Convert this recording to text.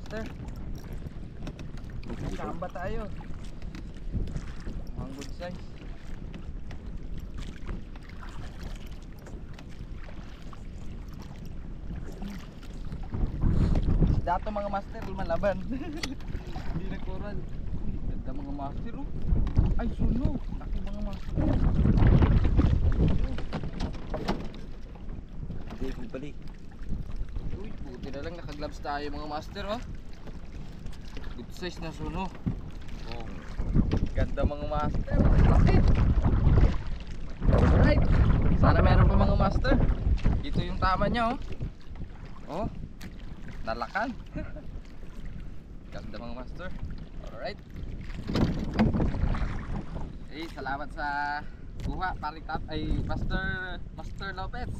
master. Samba tayo. Ang good size. Dato mga master, lumalaban. Hindi nagkoral. Ganda mga master oh. Ay suno. Laki mga master. Hindi, balik. Uy, buti na lang naka-gloves tayo mga master oh. Good size na suno. Oh. Ganda mga master. Laki. Alright. Sana meron pa mga master. Ito yung tama niya oh. Oh. Nalakan. Ganda mga master. Alright. Eh, salamat sa buha, paring tap ay Master Lopez.